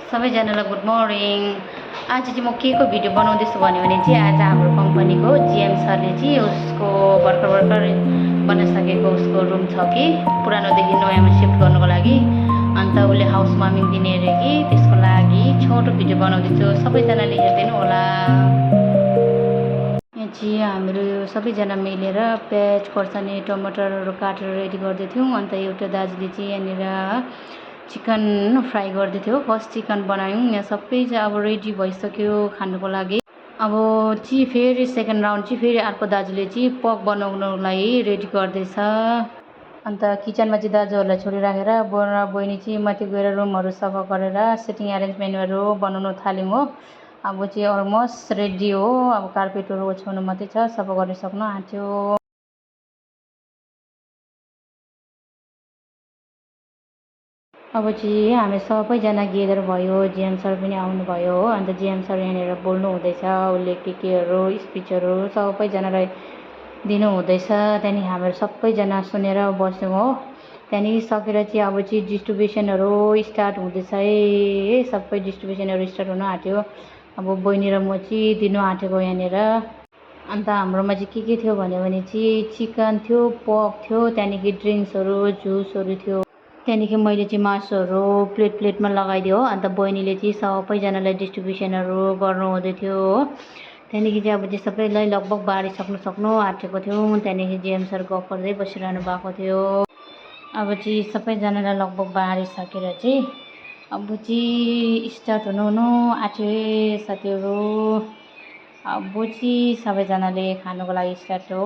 सबैजनालाई good morning. आज चाहिँ म के को भिडियो बनाउँदैछु भने चाहिँ आज हाम्रो कम्पनीको जिएम सरले चाहिँ उसको भर्खर बनाइसकेको उसको रुम छ कि पुरानोदेखि नयाँमा सिफ्ट गर्नुको लागि, अन्त उसले हाउस वार्मिङ दिने अरे कि त्यसको लागि छोटो भिडियो बनाउँदैछु। सबैजनाले हेरिदिनु होला। यहाँ चाहिँ हाम्रो सबैजना मिलेर प्याज खोर्सानी टमाटरहरू काटेर रेडी गर्दै थियौँ। अन्त एउटा दाजुले चाहिँ यहाँनिर चिकन फ्राई गर्दै थियो। फर्स्ट चिकन बनायौँ। यहाँ सबै चाहिँ अब रेडी भइसक्यो खानुको लागि। अब चाहिँ फेरि सेकेन्ड राउन्ड चाहिँ फेरि अर्को दाजुले चाहिँ पक बनाउनुलाई रेडी गर्दैछ। अन्त किचनमा चाहिँ दाजुहरूलाई छोडिराखेर बहिनी चाहिँ माथि गएर रुमहरू सफा गरेर सिटिङ एरेन्जमेन्टहरू बनाउनु थाल्यौँ हो। अब चाहिँ अलमोस्ट रेडी हो। अब कार्पेटहरू ओछ्याउनु मात्रै छ, सफा गरिसक्नु आँट्यो। अब चाहिँ हामी सबैजना गेदर भयो। जिएम सर पनि आउनुभयो हो। अन्त जिएम सर यहाँनिर बोल्नु हुँदैछ। उसले केहरू स्पिचहरू सबैजनालाई दिनु हुँदैछ। त्यहाँदेखि हामीहरू सबैजना सुनेर बस्यौँ हो। त्यहाँदेखि सकेर चाहिँ अब चाहिँ डिस्ट्रिब्युसनहरू स्टार्ट हुँदैछ है। सबै डिस्ट्रिब्युसनहरू स्टार्ट हुन आँट्यो। अब बहिनी र म चाहिँ दिनु आँटेको यहाँनिर। अन्त हाम्रोमा चाहिँ के थियो भने चाहिँ चिकन थियो, पक थियो, त्यहाँदेखि ड्रिङ्क्सहरू जुसहरू थियो। त्यहाँदेखि मैले चाहिँ मासुहरू प्लेटमा लगाइदियो। अन्त बहिनीले चाहिँ सबैजनालाई डिस्ट्रिब्युसनहरू गर्नु हुँदै थियो हो। त्यहाँदेखि चाहिँ अब चाहिँ सबैलाई लगभग बाँडिसक्नु आँटेको थियौँ। त्यहाँदेखि जिएम सर गफ गर्दै बसिरहनु भएको थियो। अब चाहिँ सबैजनालाई लगभग बाँडिसकेर चाहिँ अब चाहिँ स्टार्ट हुनु आँट्यो साथीहरू। अब चाहिँ सबैजनाले खानुको लागि स्टार्ट हो।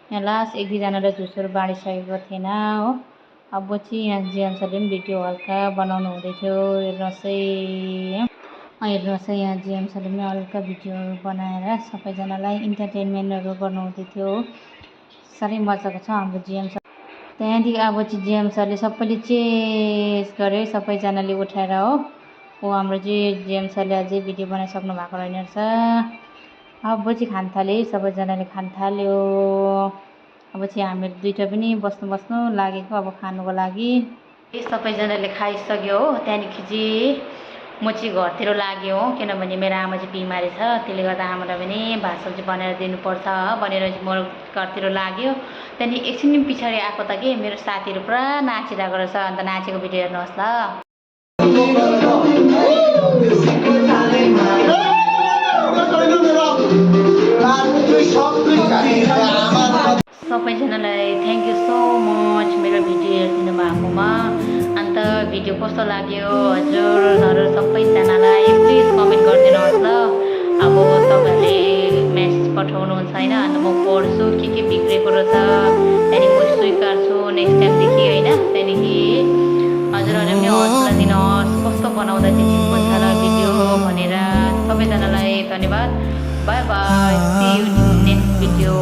यहाँ लास्ट एक दुईजनालाई जुसहरू बाँडिसकेको थिएन हो। अब चाहिँ यहाँ जिएम सरले पनि भिडियो हल्का बनाउनु हुँदै थियो। हेर्नुहोस् है यहाँ जिएम सरले पनि हल्का भिडियोहरू बनाएर सबैजनालाई इन्टरटेनमेन्टहरू गर्नु हुँदै थियो। साह्रै मजाको छ हाम्रो जिएम सर। त्यहाँदेखि अब चाहिँ जिएम सरले सबैले चेस गरे, सबैजनाले उठाएर हो हाम्रो चाहिँ जिएम सरले अझै भिडियो बनाइसक्नु भएको रहेछ। अब चाहिँ खान थाले, सबैजनाले खान थाल्यो। अब चाहिँ हामीहरू दुइटा पनि बस्नु लागेको अब खानुको लागि। सबैजनाले खाइसक्यो हो। त्यहाँदेखि चाहिँ म चाहिँ घरतिर लाग्यो हो, किनभने मेरो आमा चाहिँ बिमारी छ। त्यसले गर्दा आमालाई पनि भात सब्जी बनाएर दिनुपर्छ भनेर चाहिँ म घरतिर लाग्यो। त्यहाँदेखि एकछिन पछाडि आएको त कि मेरो साथीहरू पुरा नाचिरहेको रहेछ। अन्त नाचेको भिडियो हेर्नुहोस् ल। सबैजनालाई थ्याङ्क यू सो मच मेरो भिडियो हेरिदिनु भएकोमा। अन्त भिडियो कस्तो लाग्यो हजुरहरू सबैजनालाई प्लिज कमेन्ट गरिदिनु होस् ल। अब तपाईँहरूले मेसेज पठाउनुहुन्छ होइन, अन्त म पढ्छु के बिग्रेको रहेछ, त्यहाँदेखि म स्वीकार्छु नेक्स्ट टाइमदेखि होइन। त्यहाँदेखि हजुरहरूले पनि हौसला दिनुहोस् कस्तो बनाउँदा चाहिँ ठिक हुन्छ र भिडियो भनेर। सबैजनालाई धन्यवाद। Bye bye, see you next video.